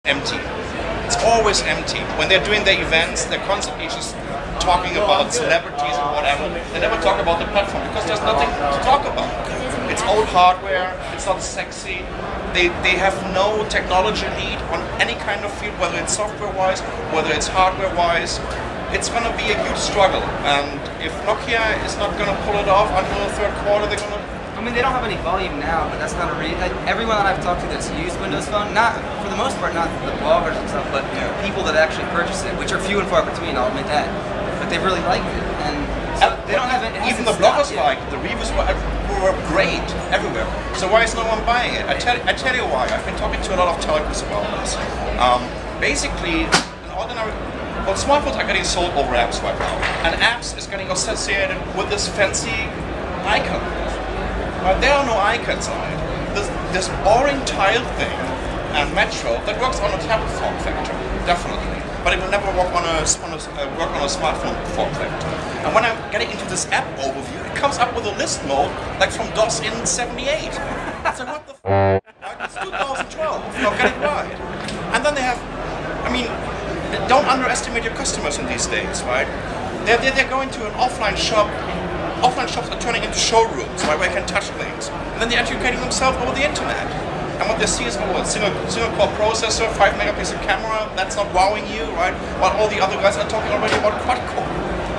empty. It's always empty. When they're doing their events, they're constantly just talking about celebrities and whatever. They never talk about the platform because there's nothing to talk about. It's old hardware, it's not sexy, they have no technology lead on any kind of field, whether it's software-wise, whether it's hardware-wise. It's going to be a huge struggle, and if Nokia is not going to pull it off until the third quarter, they're going to... I mean, they don't have any volume now, but that's not a reason. Everyone that I've talked to that's used Windows Phone, not for the most part, not the bloggers and stuff, but people that actually purchase it, which are few and far between, I'll admit that. But they really liked it, and so they don't have it. Even the bloggers liked it. The reviews were great everywhere. So why is no one buying it? I tell you why. I've been talking to a lot of telcos about this. Basically, an ordinary. Well, smartphones are getting sold over apps right now, and apps is getting associated with this fancy icon. But there are no icons on it. This boring tile thing and Metro that works on a tablet form factor, definitely. But it will never work on a smartphone form factor. And when I'm getting into this app overview, it comes up with a list mode like from DOS in '78. So what the f***? It's 2012. Now get it right. And then they have, I mean, don't underestimate your customers in these days, right? They're going to an offline shop. Offline shops are turning into showrooms, right, where they can touch things. And then they're educating themselves over the internet. And what they see is, oh, a single core processor, 5 megapixel camera, that's not wowing you, right? While all the other guys are talking already about quad core.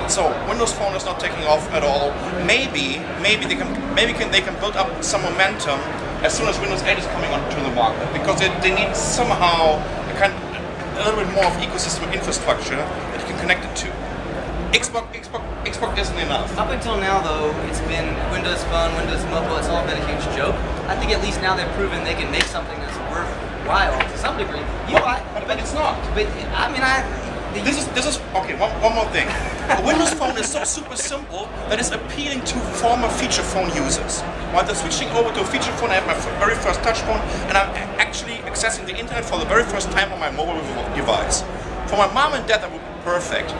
So Windows Phone is not taking off at all. Maybe they can build up some momentum as soon as Windows 8 is coming onto the market, because they need somehow a little bit more of ecosystem infrastructure that you can connect it to. Xbox isn't enough. Up until now, though, it's been Windows Phone, Windows Mobile. It's all been a huge joke. I think at least now they've proven they can make something that's worthwhile to some degree. But it's not. But I mean, This is okay. One more thing. A Windows Phone is so super simple that it's appealing to former feature phone users. While they're switching over to a feature phone, I have my very first touch phone, and I'm actually accessing the internet for the very first time on my mobile device. For my mom and dad, that would be perfect.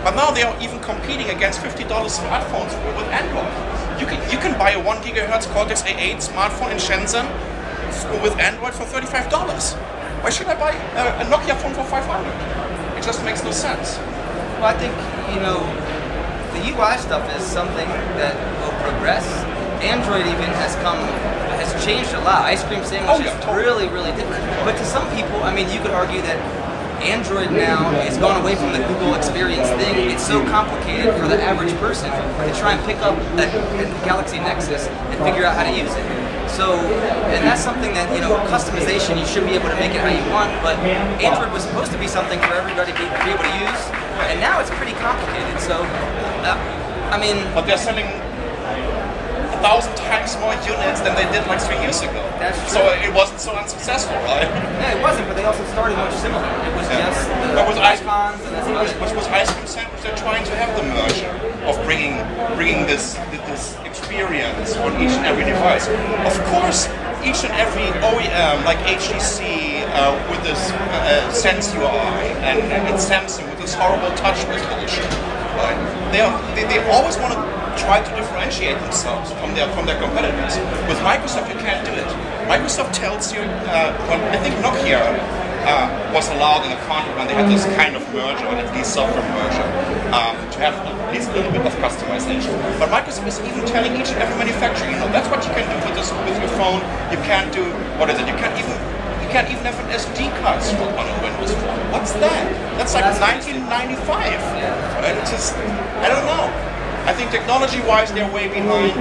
But now they are even competing against $50 smartphones with Android. You can buy a 1 GHz Cortex A8 smartphone in Shenzhen with Android for $35. Why should I buy a Nokia phone for $500? It just makes no sense. Well, I think, the UI stuff is something that will progress. Android even has changed a lot. Ice cream sandwich is really, really different. But to some people, I mean, you could argue that Android now has gone away from the Google experience thing. It's so complicated for the average person to try and pick up a Galaxy Nexus and figure out how to use it. So, and that's something that, customization, you should be able to make it how you want, but Android was supposed to be something for everybody to be able to use, and now it's pretty complicated. So, I mean... But they're selling 1,000 times more units than they did like 3 years ago. That's true. So it wasn't so unsuccessful, right? Yeah, it wasn't, but they also started much similar. It was just the icons and that's about it. Which was Ice Cream Sandwich. They're trying to have the merger of bringing this experience on each and every device. Of course, each and every OEM, like HTC with this Sense UI, and it's Samsung with this horrible touchless bullshit. Right? They always want to try to differentiate themselves from their competitors. With Microsoft, you can't do it. Microsoft tells you, I think Nokia was allowed in the contract when they had this kind of merger, or at least software merger, to have at least a little bit of customization. But Microsoft is even telling each and every manufacturer, that's what you can do with your phone. You can't do, what is it? You can't even have an SD card slot on a Windows Phone. What's that? That's like 1995. Right? It's just, I don't know. I think technology-wise they're way behind.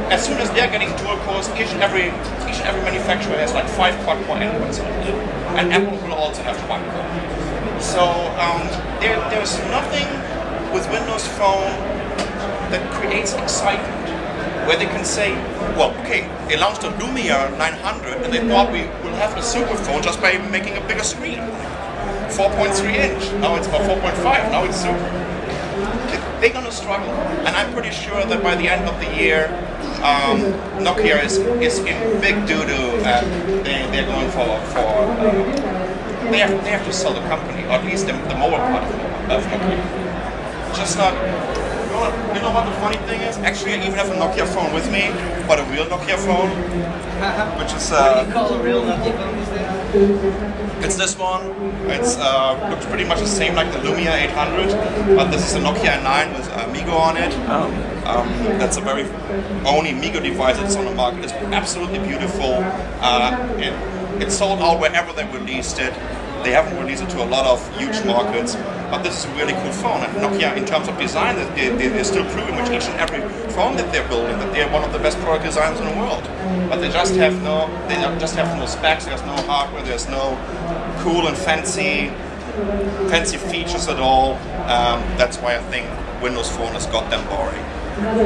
As soon as they're getting dual cores, each and every manufacturer has like 5 quad-core Androids on it. And Apple will also have quad-core. So there's nothing with Windows Phone that creates excitement, where they can say, well, okay, they launched a Lumia 900 and they thought we will have a super phone just by making a bigger screen. 4.3 inch, now it's about 4.5, now it's super. They're going to struggle, and I'm pretty sure that by the end of the year, Nokia is in big doo-doo, and they're going for they have to sell the company, or at least the mobile part of Nokia. Just not. You know what the funny thing is? Actually, I even have a Nokia phone with me, but a real Nokia phone, which is. What do you call a real Nokia phone these days? It's this one. It's looks pretty much the same like the Lumia 800, but this is a Nokia 9 with Migo on it. That's a very only Migo device that's on the market. It's absolutely beautiful. It's sold out wherever they released it. They haven't released it to a lot of huge markets, but this is a really cool phone. And Nokia, in terms of design, they're still proving with each and every phone that they're building that they're one of the best product designers in the world. But they just have no specs. There's no hardware. There's no cool and fancy features at all. That's why I think Windows Phone has got them boring.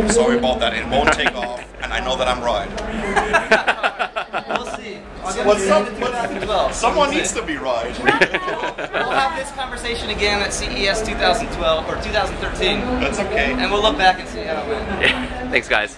Sorry about that. It won't take off, and I know that I'm right. We'll see. Someone needs to be right. We'll have this conversation again at CES 2012 or 2013. That's okay. And we'll look back and see how it went. Yeah. Thanks, guys.